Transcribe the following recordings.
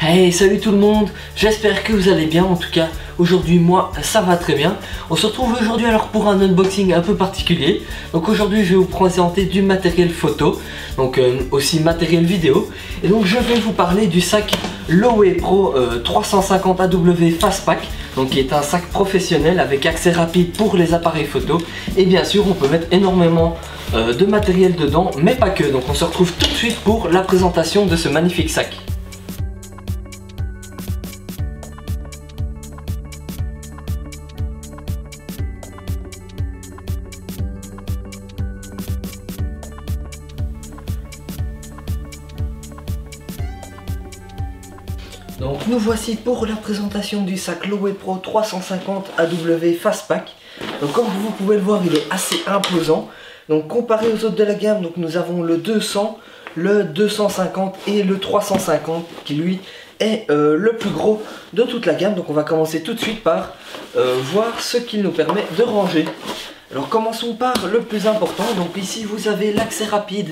Hey, salut tout le monde, j'espère que vous allez bien. En tout cas, aujourd'hui moi ça va très bien. On se retrouve aujourd'hui alors pour un unboxing un peu particulier. Donc aujourd'hui je vais vous présenter du matériel photo, donc aussi matériel vidéo. Et donc je vais vous parler du sac Lowe Pro 350 AW Fastpack, donc qui est un sac professionnel avec accès rapide pour les appareils photo. Et bien sûr on peut mettre énormément de matériel dedans, mais pas que. Donc on se retrouve tout de suite pour la présentation de ce magnifique sac. Donc nous voici pour la présentation du sac Lowe Pro 350 AW Fastpack. Donc comme vous pouvez le voir, il est assez imposant. Donc comparé aux autres de la gamme, donc nous avons le 200, le 250 et le 350 qui lui est le plus gros de toute la gamme. Donc on va commencer tout de suite par voir ce qu'il nous permet de ranger. Alors commençons par le plus important. Donc ici vous avez l'accès rapide,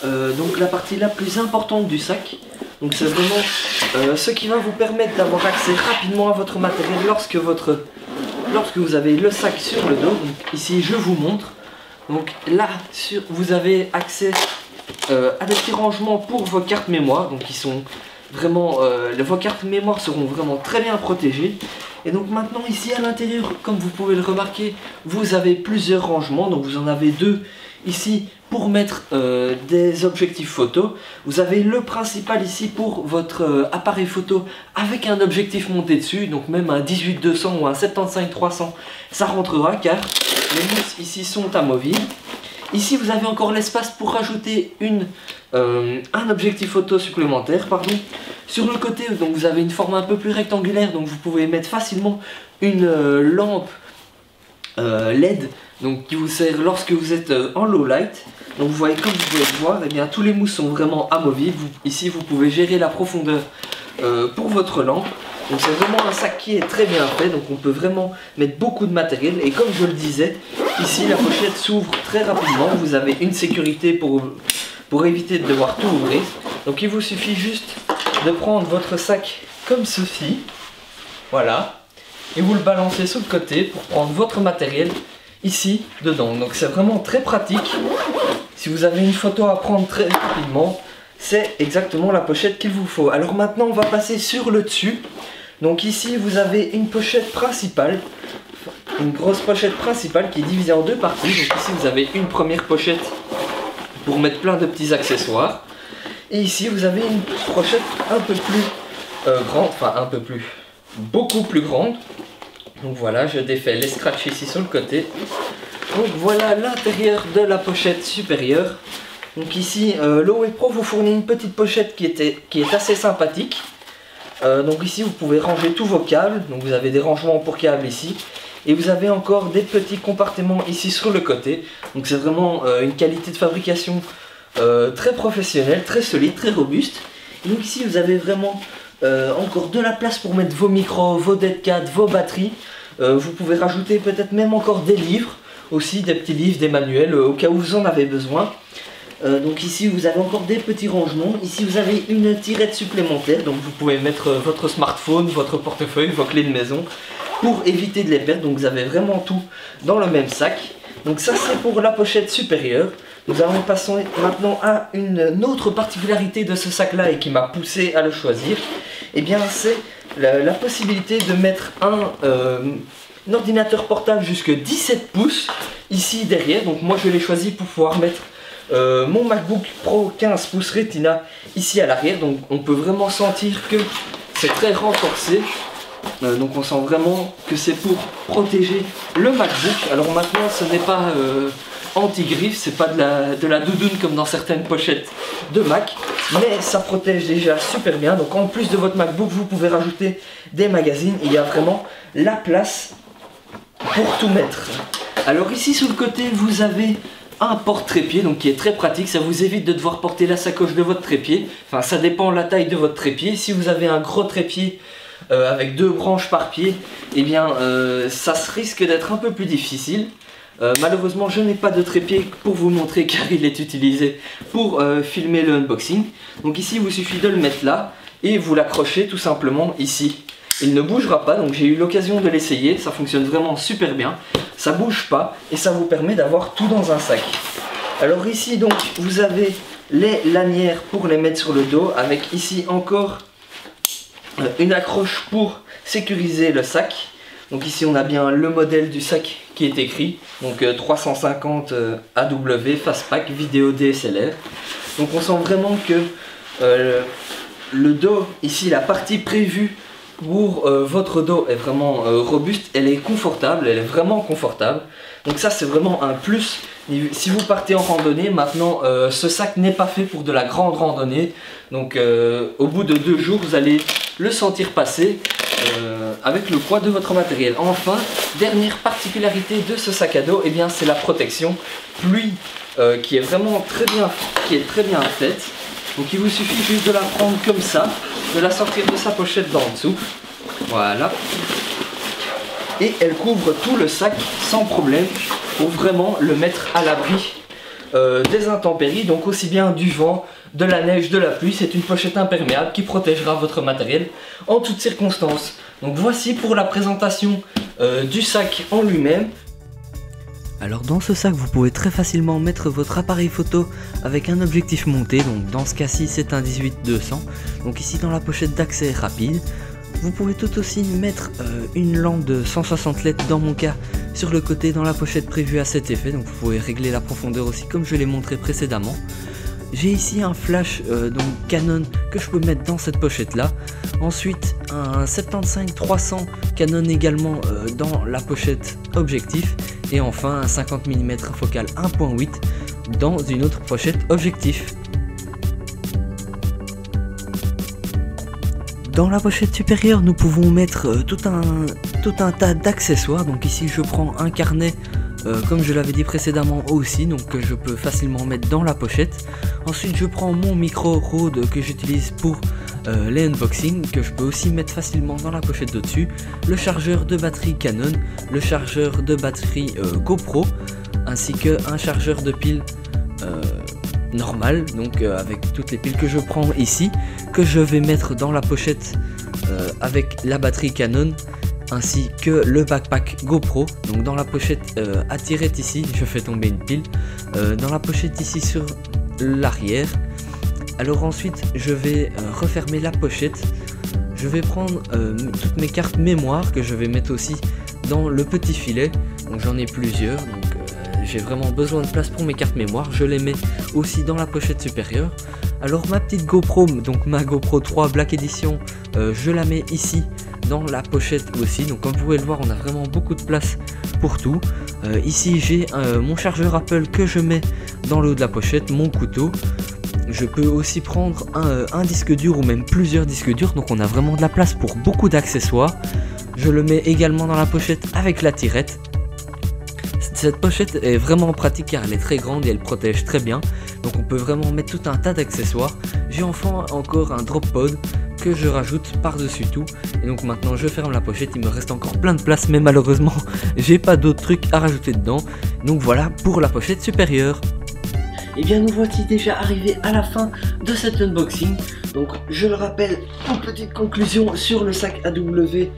donc la partie la plus importante du sac. Donc c'est vraiment ce qui va vous permettre d'avoir accès rapidement à votre matériel lorsque vous avez le sac sur le dos. Donc ici je vous montre. Donc là vous avez accès à des petits rangements pour vos cartes mémoire. Donc ils sont vraiment, vos cartes mémoire seront vraiment très bien protégées. Et donc maintenant ici à l'intérieur, comme vous pouvez le remarquer, vous avez plusieurs rangements. Donc vous en avez deux ici pour mettre des objectifs photo. Vous avez le principal ici pour votre appareil photo avec un objectif monté dessus, donc même un 18-200 ou un 75-300 ça rentrera car les mousses ici sont amovibles. Ici vous avez encore l'espace pour rajouter un objectif photo supplémentaire, pardon. Sur le côté donc vous avez une forme un peu plus rectangulaire, donc vous pouvez mettre facilement une lampe LED, donc qui vous sert lorsque vous êtes en low light. Donc vous voyez, comme vous pouvez le voir, eh bien, tous les mousses sont vraiment amovibles. Ici vous pouvez gérer la profondeur pour votre lampe. Donc c'est vraiment un sac qui est très bien fait, donc on peut vraiment mettre beaucoup de matériel. Et comme je le disais, ici la pochette s'ouvre très rapidement. Vous avez une sécurité pour éviter de devoir tout ouvrir. Donc il vous suffit juste de prendre votre sac comme ceci, voilà, et vous le balancez sur le côté pour prendre votre matériel ici dedans. Donc c'est vraiment très pratique. Si vous avez une photo à prendre très rapidement, c'est exactement la pochette qu'il vous faut. Alors maintenant on va passer sur le dessus. Donc ici vous avez une pochette principale, une grosse pochette principale qui est divisée en deux parties. Donc ici vous avez une première pochette pour mettre plein de petits accessoires. Et ici vous avez une pochette un peu plus grande, enfin un peu plus, beaucoup plus grande. Donc voilà, je défais les scratchs ici sur le côté. Donc voilà l'intérieur de la pochette supérieure. Donc ici, Lowe Pro vous fournit une petite pochette qui est assez sympathique. Donc ici vous pouvez ranger tous vos câbles. Donc vous avez des rangements pour câbles ici. Et vous avez encore des petits compartiments ici sur le côté. Donc c'est vraiment une qualité de fabrication très professionnelle, très solide, très robuste. Et donc ici vous avez vraiment encore de la place pour mettre vos micros, vos deadcats, vos batteries. Vous pouvez rajouter peut-être même encore des livres, aussi des petits livres, des manuels au cas où vous en avez besoin. Donc ici vous avez encore des petits rangements. Ici vous avez une tirette supplémentaire, donc vous pouvez mettre votre smartphone, votre portefeuille, vos clés de maison pour éviter de les perdre. Donc vous avez vraiment tout dans le même sac. Donc ça c'est pour la pochette supérieure. Nous allons passer maintenant à une autre particularité de ce sac là et qui m'a poussé à le choisir. Et bien c'est la possibilité de mettre un ordinateur portable jusque 17 pouces ici derrière. Donc moi je l'ai choisi pour pouvoir mettre mon MacBook Pro 15 pouces Retina ici à l'arrière. Donc on peut vraiment sentir que c'est très renforcé. Donc on sent vraiment que c'est pour protéger le MacBook. Alors maintenant ce n'est pas anti-griffe, c'est pas de la doudoune comme dans certaines pochettes de Mac, mais ça protège déjà super bien. Donc en plus de votre MacBook vous pouvez rajouter des magazines. Il y a vraiment la place pour tout mettre. Alors ici sur le côté vous avez un porte-trépied, donc qui est très pratique. Ça vous évite de devoir porter la sacoche de votre trépied. Enfin ça dépend de la taille de votre trépied. Si vous avez un gros trépied avec 2 branches par pied, eh bien ça risque d'être un peu plus difficile. Malheureusement je n'ai pas de trépied pour vous montrer car il est utilisé pour filmer le unboxing. Donc ici il vous suffit de le mettre là et vous l'accrochez tout simplement ici. Il ne bougera pas, donc j'ai eu l'occasion de l'essayer, ça fonctionne vraiment super bien, ça bouge pas et ça vous permet d'avoir tout dans un sac. Alors ici donc vous avez les lanières pour les mettre sur le dos, avec ici encore une accroche pour sécuriser le sac. Donc ici on a bien le modèle du sac qui est écrit, donc 350 AW Fastpack vidéo DSLR. Donc on sent vraiment que le dos, ici la partie prévue pour votre dos est vraiment robuste, elle est confortable, elle est vraiment confortable. Donc ça c'est vraiment un plus. Si vous partez en randonnée, maintenant ce sac n'est pas fait pour de la grande randonnée. Donc au bout de 2 jours vous allez le sentir passer avec le poids de votre matériel. Enfin, dernière particularité de ce sac à dos, eh bien c'est la protection pluie qui est vraiment très bien faite. Donc il vous suffit juste de la prendre comme ça, de la sortir de sa pochette d'en dessous. Voilà. Et elle couvre tout le sac sans problème pour vraiment le mettre à l'abri des intempéries, donc aussi bien du vent, de la neige, de la pluie. C'est une pochette imperméable qui protégera votre matériel en toutes circonstances. Donc voici pour la présentation du sac en lui-même. Alors dans ce sac vous pouvez très facilement mettre votre appareil photo avec un objectif monté, donc dans ce cas-ci c'est un 18-200, donc ici dans la pochette d'accès rapide. Vous pouvez tout aussi mettre une lampe de 160 LED dans mon cas sur le côté dans la pochette prévue à cet effet, donc vous pouvez régler la profondeur aussi comme je l'ai montré précédemment. J'ai ici un flash donc Canon que je peux mettre dans cette pochette là. Ensuite un 75-300 Canon également dans la pochette objectif. Et enfin un 50 mm focal 1.8 dans une autre pochette objectif. Dans la pochette supérieure nous pouvons mettre tout un tas d'accessoires. Donc ici je prends un carnet comme je l'avais dit précédemment aussi, donc que je peux facilement mettre dans la pochette. Ensuite je prends mon micro Rode que j'utilise pour les unboxings, que je peux aussi mettre facilement dans la pochette de dessus. Le chargeur de batterie Canon, le chargeur de batterie GoPro, ainsi que un chargeur de piles normal, donc avec toutes les piles que je prends ici, que je vais mettre dans la pochette avec la batterie Canon, ainsi que le backpack GoPro. Donc dans la pochette à tirette ici, je fais tomber une pile, dans la pochette ici sur l'arrière. Alors ensuite je vais refermer la pochette, je vais prendre toutes mes cartes mémoire que je vais mettre aussi dans le petit filet, donc j'en ai plusieurs, donc j'ai vraiment besoin de place pour mes cartes mémoire, je les mets aussi dans la pochette supérieure. Alors ma petite GoPro, donc ma GoPro 3 Black Edition, je la mets ici dans la pochette aussi, donc comme vous pouvez le voir on a vraiment beaucoup de place pour tout. Ici j'ai mon chargeur Apple que je mets dans le haut de la pochette, mon couteau. Je peux aussi prendre un disque dur ou même plusieurs disques durs, donc on a vraiment de la place pour beaucoup d'accessoires. Je le mets également dans la pochette avec la tirette. Cette pochette est vraiment pratique car elle est très grande et elle protège très bien, donc on peut vraiment mettre tout un tas d'accessoires. J'ai enfin encore un drop pod que je rajoute par dessus tout, et donc maintenant je ferme la pochette. Il me reste encore plein de place mais malheureusement j'ai pas d'autres trucs à rajouter dedans. Donc voilà pour la pochette supérieure. Et bien nous voici déjà arrivés à la fin de cet unboxing. Donc je le rappelle, en petite conclusion sur le sac AW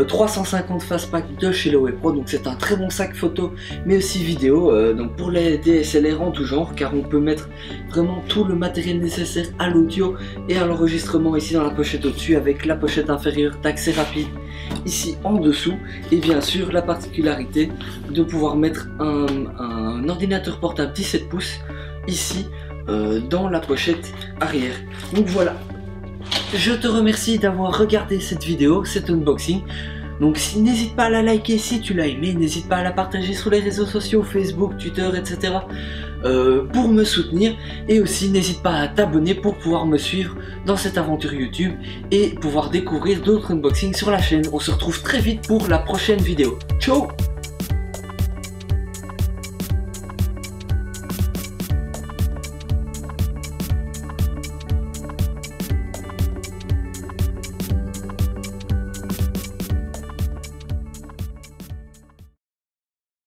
350 Fastpack de chez Lowe Pro. Donc c'est un très bon sac photo mais aussi vidéo, donc pour les DSLR en tout genre, car on peut mettre vraiment tout le matériel nécessaire à l'audio et à l'enregistrement ici dans la pochette au-dessus, avec la pochette inférieure d'accès rapide ici en dessous, et bien sûr la particularité de pouvoir mettre un ordinateur portable 17 pouces ici dans la pochette arrière. Donc voilà, je te remercie d'avoir regardé cette vidéo, cet unboxing. Donc n'hésite pas à la liker si tu l'as aimé, n'hésite pas à la partager sur les réseaux sociaux, Facebook, Twitter, etc. Pour me soutenir, et aussi n'hésite pas à t'abonner pour pouvoir me suivre dans cette aventure YouTube et pouvoir découvrir d'autres unboxings sur la chaîne. On se retrouve très vite pour la prochaine vidéo. Ciao!